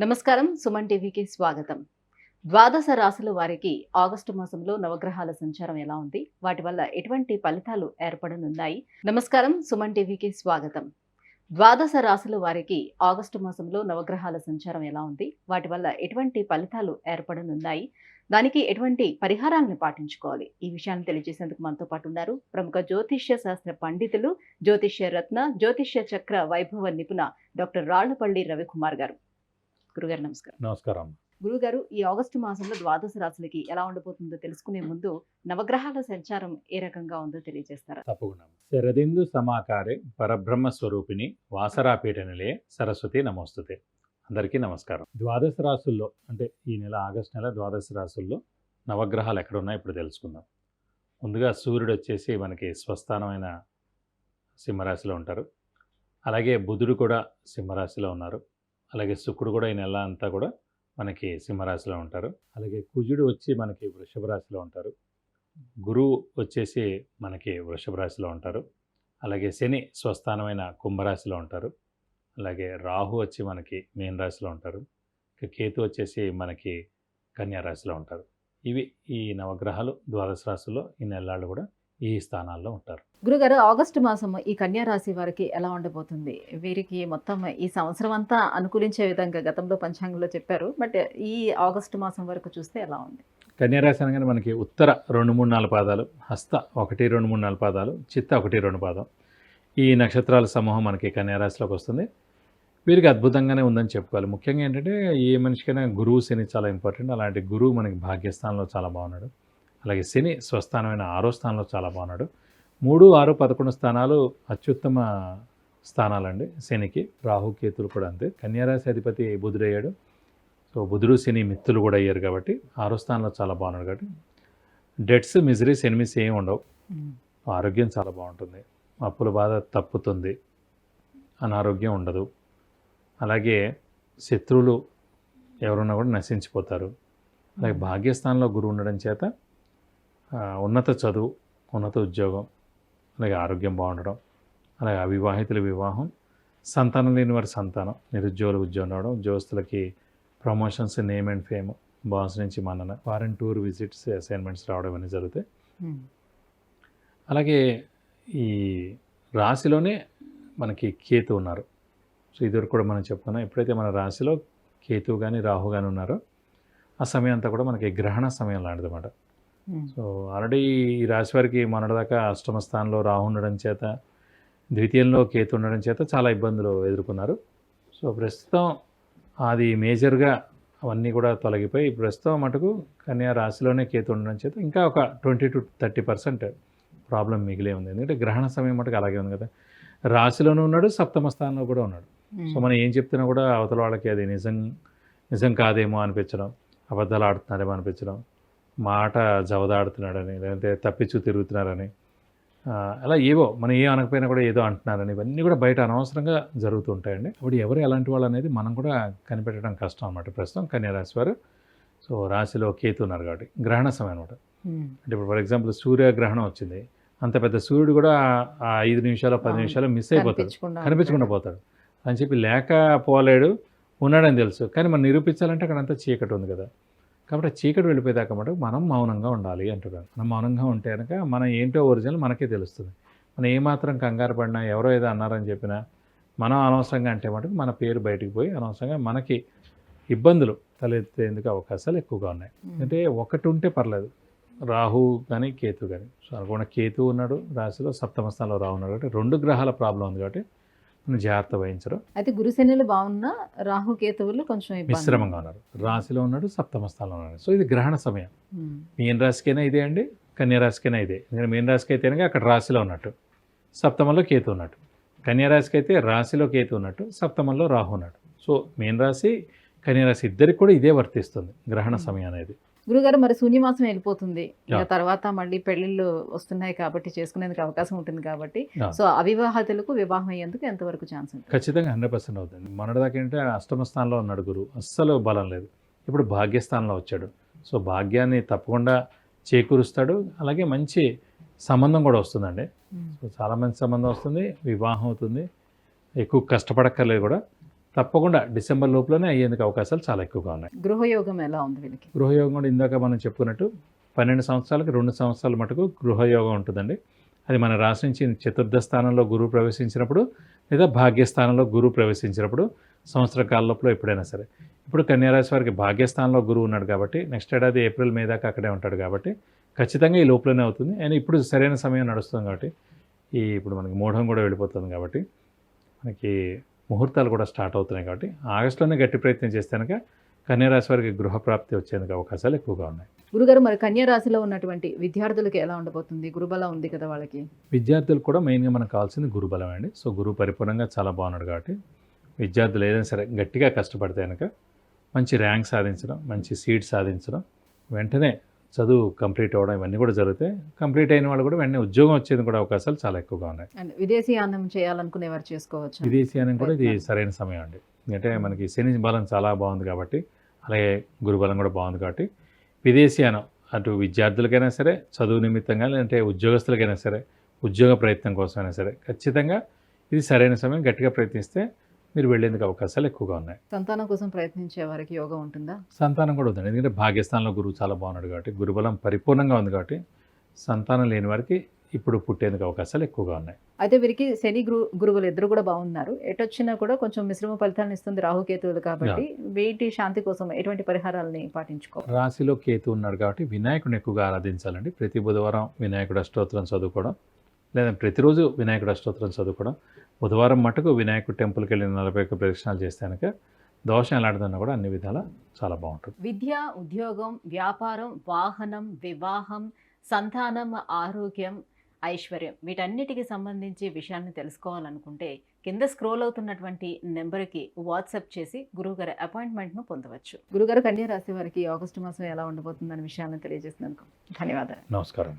నమస్కారం. సుమన్ టీవీకి స్వాగతం. ద్వాదశ రాశుల వారికి ఆగస్టు మాసంలో నవగ్రహాల సంచారం ఎలా ఉంది? వాటి వల్ల ఎటువంటి ఫలితాలు ఏర్పడనున్నాయి? నమస్కారం. సుమన్ టీవీకి స్వాగతం. ద్వాదశ రాశుల వారికి ఆగస్టు మాసంలో నవగ్రహాల సంచారం ఎలా ఉంది? వాటి వల్ల ఎటువంటి ఫలితాలు ఏర్పడనున్నాయి? దానికి ఎటువంటి పరిహారాలను పాటించుకోవాలి? ఈ విషయాన్ని తెలియజేసేందుకు మనతో పాటు ఉన్నారు ప్రముఖ జ్యోతిష్య శాస్త్ర పండితులు, జ్యోతిష్య రత్న, జ్యోతిష్య చక్ర వైభవ నిపుణ డాక్టర్ రాళ్లపల్లి రవికుమార్ గారు. గురుగారు నమస్కారం. నమస్కారం. గురుగారు, ఈ ఆగస్టు మాసంలో ద్వాదశ రాశులకి ఎలా ఉండబోతుందో తెలుసుకునే ముందు నవగ్రహాల సంచారం ఏ రకంగా ఉందో తెలియజేస్తారా? తప్పకుండా. శరదిందు సమాకారే పరబ్రహ్మ స్వరూపిణి వాసరాపీఠ నిలయ సరస్వతి నమోస్తుతే. అందరికీ నమస్కారం. ద్వాదశ రాశుల్లో అంటే ఈ నెల ఆగస్టు నెల ద్వాదశ రాశుల్లో నవగ్రహాలు ఎక్కడ ఉన్నాయో ఇప్పుడు తెలుసుకుందాం. ముందుగా సూర్యుడు వచ్చేసి మనకి స్వస్థానమైన సింహరాశిలో ఉంటారు. అలాగే బుధుడు కూడా సింహరాశిలో ఉన్నారు. అలాగే శుక్రుడు కూడా ఈ నెల అంతా కూడా మనకి సింహరాశిలో ఉంటారు. అలాగే కుజుడు వచ్చి మనకి వృషభ రాశిలో ఉంటారు. గురువు వచ్చేసి మనకి వృషభ రాశిలో ఉంటారు. అలాగే శని స్వస్థానమైన కుంభరాశిలో ఉంటారు. అలాగే రాహు వచ్చి మనకి మీన రాశిలో ఉంటారు. ఇక కేతు వచ్చేసి మనకి కన్యా రాశిలో ఉంటారు. ఇవి ఈ నవగ్రహాలు ద్వాదశ రాశుల్లో ఈ నెలలు కూడా ఈ స్థానాల్లో ఉంటారు. గురుగారు, ఆగస్టు మాసం ఈ కన్యా రాశి వారికి ఎలా ఉండబోతుంది? వీరికి మొత్తం ఈ సంవత్సరం అంతా అనుకూలించే విధంగా గతంలో పంచాంగంలో చెప్పారు. బట్ ఈ ఆగస్టు మాసం వరకు చూస్తే ఎలా ఉంది? కన్యారాశి అనగానే మనకి ఉత్తర 2, 3, 4 పాదాలు, హస్త 1, 2, 3, 4 పాదాలు, చిత్త 1, 2 పాదం, ఈ నక్షత్రాల సమూహం మనకి కన్యారాశిలోకి వస్తుంది. వీరికి అద్భుతంగానే ఉందని చెప్పుకోవాలి. ముఖ్యంగా ఏంటంటే ఏ మనిషికైనా గురువు శని చాలా ఇంపార్టెంట్. అలాంటి గురువు మనకి భాగ్యస్థానంలో చాలా బాగున్నాడు. అలాగే శని స్వస్థానమైన 6వ స్థానంలో చాలా బాగున్నాడు. 3, 6, 11 స్థానాలు అత్యుత్తమ స్థానాలండి శనికి. రాహుకేతులు కూడా అంతే. కన్యారాశి అధిపతి బుధుడయ్యాడు. సో బుధుడు శని మిత్రులు కూడా అయ్యారు కాబట్టి 6వ స్థానంలో చాలా బాగున్నాడు. కాబట్టి డెట్స్, మిజరీస్, ఎనిమిస్ ఏమి ఉండవు. ఆరోగ్యం చాలా బాగుంటుంది. అప్పుల బాధ తప్పుతుంది. అనారోగ్యం ఉండదు. అలాగే శత్రువులు ఎవరున్నా కూడా నశించిపోతారు. అలాగే భాగ్యస్థానంలో గురువు ఉండడం చేత ఉన్నత చదువు, ఉన్నత ఉద్యోగం, అలాగే ఆరోగ్యం బాగుండడం, అలాగే అవివాహితుల వివాహం, సంతానం లేని వారి సంతానం, నిరుద్యోగులకు ఉద్యోగం రావడం, ఉద్యోగస్తులకి promotions, name and fame, boss నుంచి మన్నన, ఫారెన్ టూర్ విజిట్స్, అసైన్మెంట్స్ రావడం ఇవన్నీ జరుగుతాయి. అలాగే ఈ రాశిలోనే మనకి కేతు ఉన్నారు. సో ఇదివరకు కూడా మనం చెప్పుకున్నాం. ఎప్పుడైతే మన రాశిలో కేతువు కానీ రాహు కానీ ఉన్నారో ఆ సమయం అంతా కూడా మనకి గ్రహణ సమయం లాంటిది అన్నమాట. సో ఆల్రెడీ ఈ రాశి వారికి మొన్నటిదాకా అష్టమ స్థానంలో రాహు ఉండడం చేత, ద్వితీయంలో కేతు ఉండడం చేత చాలా ఇబ్బందులు ఎదుర్కొన్నారు. సో ప్రస్తుతం అది మేజర్గా అవన్నీ కూడా తొలగిపోయి ప్రస్తుతం మటుకు కన్యా రాశిలోనే కేతు ఉండడం చేత ఇంకా ఒక 20 to 30% ప్రాబ్లం మిగిలే ఉంది. ఎందుకంటే గ్రహణ సమయం మటుకు అలాగే ఉంది కదా. రాశిలోనూ ఉన్నాడు, సప్తమ స్థానంలో కూడా ఉన్నాడు. సో మనం ఏం చెప్తున్నా కూడా అవతల వాళ్ళకి అది నిజం కాదేమో అనిపించడం, అబద్ధాలు ఆడుతున్నారేమో అనిపించడం, మాట జవదాడుతున్నాడని, లేదంటే తప్పించు తిరుగుతున్నారని, అలా ఏవో మనం ఏం అనకపోయినా కూడా ఏదో అంటున్నారని, ఇవన్నీ కూడా బయట అనవసరంగా జరుగుతూ ఉంటాయండి. అప్పుడు ఎవరు ఎలాంటి వాళ్ళు అనేది మనం కూడా కనిపెట్టడం కష్టం అనమాట. ప్రస్తుతం కన్యా రాశి వారు సో రాశిలో కేతు ఉన్నారు కాబట్టి గ్రహణ సమయం అనమాట. అంటే ఇప్పుడు ఫర్ ఎగ్జాంపుల్ సూర్యగ్రహణం వచ్చింది. అంత పెద్ద సూర్యుడు కూడా ఆ 5 నిమిషాలు 10 నిమిషాలు మిస్ అయిపోతాడు, కనిపించకుండా పోతాడు అని చెప్పి. లేకపోలేడు, ఉన్నాడని తెలుసు, కానీ మనం నిరూపించాలంటే అక్కడ అంతా చీకటి ఉంది కదా. కాబట్టి చీకటి వెళ్ళిపోయేదాకా మటుకు మనం మౌనంగా ఉండాలి అంటున్నాను. మనం మౌనంగా ఉంటే కనుక మనం ఏంటో ఒరిజినల్ మనకే తెలుస్తుంది. మనం ఏమాత్రం కంగారు పడినా, ఎవరో ఏదో అన్నారని చెప్పినా, మనం అనవసరంగా అంటే మటుకు మన పేరు బయటికి పోయి అనవసరంగా మనకి ఇబ్బందులు తలెత్తేందుకు అవకాశాలు ఎక్కువగా ఉన్నాయి. అంటే ఒకటి ఉంటే పర్లేదు, రాహు కానీ కేతు కానీ. సో అనుకున్న కేతు ఉన్నాడు రాశిలో, సప్తమ స్థానంలో రాహు ఉన్నాడు కాబట్టి 2 గ్రహాల ప్రాబ్లం ఉంది కాబట్టి జాగ్రత్త వహించరు. అయితే గురుశనులు బాగున్నా రాహు కేతువులు కొంచెం మిశ్రమంగా ఉన్నారు. రాశిలో ఉన్నాడు, సప్తమ స్థానంలో ఉన్నాడు. సో ఇది గ్రహణ సమయం. మీన రాశికైనా ఇదే అండి, కన్యా రాశికైనా ఇదే. ఎందుకంటే మీన రాశికి అయితే అక్కడ రాశిలో ఉన్నట్టు, సప్తమంలో కేతు ఉన్నట్టు. కన్యా రాశికి అయితే రాశిలో కేతు ఉన్నట్టు, సప్తమంలో రాహు ఉన్నట్టు. సో మీన రాశి, కన్యా రాశి ఇద్దరికి కూడా ఇదే వర్తిస్తుంది గ్రహణ సమయం అనేది. గురుగారు, మరి శూన్యమాసం వెళ్ళిపోతుంది, ఇంకా తర్వాత మళ్ళీ పెళ్లిళ్ళు వస్తున్నాయి కాబట్టి చేసుకునేందుకు అవకాశం ఉంటుంది కాబట్టి, సో అవివాహితులకు వివాహం అయ్యేందుకు ఎంతవరకు ఛాన్స్ ఉంటుంది? ఖచ్చితంగా 100% అవుతుంది. మొన్నటిదాకా ఏంటంటే అష్టమ స్థానంలో ఉన్నాడు గురువు, అస్సలు బలం లేదు. ఇప్పుడు భాగ్యస్థానంలో వచ్చాడు. సో భాగ్యాన్ని తప్పకుండా చేకూరుస్తాడు. అలాగే మంచి సంబంధం కూడా వస్తుందండి. సో చాలా మంచి సంబంధం వస్తుంది, వివాహం అవుతుంది, ఎక్కువ కష్టపడక్కర్లేదు కూడా. తప్పకుండా డిసెంబర్ లోపలనే అయ్యేందుకు అవకాశాలు చాలా ఎక్కువగా ఉన్నాయి. గృహయోగం ఎలా ఉంది వీళ్ళకి? గృహయోగం కూడా ఇందాక మనం చెప్పుకున్నట్టు 12 సంవత్సరాలకి 2 సంవత్సరాల మటుకు గృహయోగం ఉంటుందండి. అది మన రాశి నుంచి చతుర్థ స్థానంలో గురువు ప్రవేశించినప్పుడు లేదా భాగ్యస్థానంలో గురువు ప్రవేశించినప్పుడు సంవత్సర కాల లోపల ఎప్పుడైనా సరే. ఇప్పుడు కన్యారాశి వారికి భాగ్యస్థానంలో గురువు ఉన్నాడు కాబట్టి నెక్స్ట్ ఏడాది ఏప్రిల్ మే దాకా అక్కడే ఉంటాడు కాబట్టి ఖచ్చితంగా ఈ లోపలనే అవుతుంది. అండ్ ఇప్పుడు సరైన సమయం నడుస్తుంది కాబట్టి ఇప్పుడు మనకి మూఢం కూడా వెళ్ళిపోతుంది కాబట్టి మనకి ముహూర్తాలు కూడా స్టార్ట్ అవుతున్నాయి కాబట్టి ఆగస్టులోనే గట్టి ప్రయత్నం చేస్తే కనుక కన్యారాశి వారికి గృహప్రాప్తి వచ్చేందుకు అవకాశాలు ఎక్కువగా ఉన్నాయి. గురుగారు, మరి కన్యా రాశిలో ఉన్నటువంటి విద్యార్థులకు ఎలా ఉండబోతుంది? గురుబలం ఉంది కదా వాళ్ళకి. విద్యార్థులకు కూడా మెయిన్గా మనకు కావాల్సింది గురుబలం అండి. సో గురువు పరిపూర్ణంగా చాలా బాగున్నాడు కాబట్టి విద్యార్థులు ఏదైనా సరే గట్టిగా కష్టపడితే కనుక మంచి ర్యాంక్ సాధించడం, మంచి సీట్ సాధించడం, వెంటనే చదువు కంప్లీట్ అవ్వడం ఇవన్నీ కూడా జరుగుతాయి. కంప్లీట్ అయిన వాళ్ళు కూడా వెంటనే ఉద్యోగం వచ్చేది కూడా అవకాశాలు చాలా ఎక్కువగా ఉన్నాయి. అండ్ విదేశీయానం చేయాలనుకునే వారు చేసుకోవచ్చు. విదేశీయానం కూడా ఇది సరైన సమయం అండి. ఎందుకంటే మనకి శని బలం చాలా బాగుంది కాబట్టి, అలాగే గురుబలం కూడా బాగుంది కాబట్టి విదేశీయానం అటు విద్యార్థులకైనా సరే, చదువు నిమిత్తంగా, లేదంటే ఉద్యోగస్తులకైనా సరే, ఉద్యోగ ప్రయత్నం కోసమైనా సరే ఖచ్చితంగా ఇది సరైన సమయం. గట్టిగా ప్రయత్నిస్తే మీరు వెళ్ళేందుకు అవకాశాలు ఎక్కువగా ఉన్నాయి. సంతానం కోసం ప్రయత్నించే వారికి యోగం ఉంటుందా? సంతానం కూడా ఉందండి. ఎందుకంటే భాగ్యస్థానంలో గురువు చాలా బాగున్నాడు కాబట్టి, గురుబలం పరిపూర్ణంగా ఉంది కాబట్టి సంతానం లేని వారికి ఇప్పుడు పుట్టేందుకు అవకాశాలు ఎక్కువగా ఉన్నాయి. అయితే వీరికి శని గురువులు ఇద్దరు కూడా బాగున్నారు. ఎటొచ్చినా కూడా కొంచెం మిశ్రమ ఫలితాలను ఇస్తుంది రాహుకేతువులు కాబట్టి వీటి శాంతి కోసం ఎటువంటి పరిహారాలని పాటించుకోవాలి? రాశిలో కేతు ఉన్నాడు కాబట్టి వినాయకుడిని ఎక్కువగా ఆరాధించాలండి. ప్రతి బుధవారం వినాయకుడు అష్టోత్తరం చదువుకోవడం, లేదా ప్రతిరోజు వినాయకుడు అష్టోత్తరం చదువుకోవడం, బుధవారం మటుకు వినాయకుడు టెంపుల్కి వెళ్ళి 41 ప్రదక్షిణాలు చేస్తే కనుక దోషం ఎలాంటిదన్నా కూడా అన్ని విధాలా చాలా బాగుంటుంది. విద్య, ఉద్యోగం, వ్యాపారం, వాహనం, వివాహం, సంతానం, ఆరోగ్యం, ఐశ్వర్యం వీటన్నిటికి సంబంధించి విషయాన్ని తెలుసుకోవాలనుకుంటే కింద స్క్రోల్ అవుతున్నటువంటి నెంబర్కి వాట్సాప్ చేసి గురువుగారి అపాయింట్మెంట్ను పొందవచ్చు. గురుగారు, కన్యా రాశి వారికి ఆగస్టు మాసం ఎలా ఉండబోతుందనే విషయాన్ని తెలియజేసినందుకు ధన్యవాదాలు. నమస్కారం.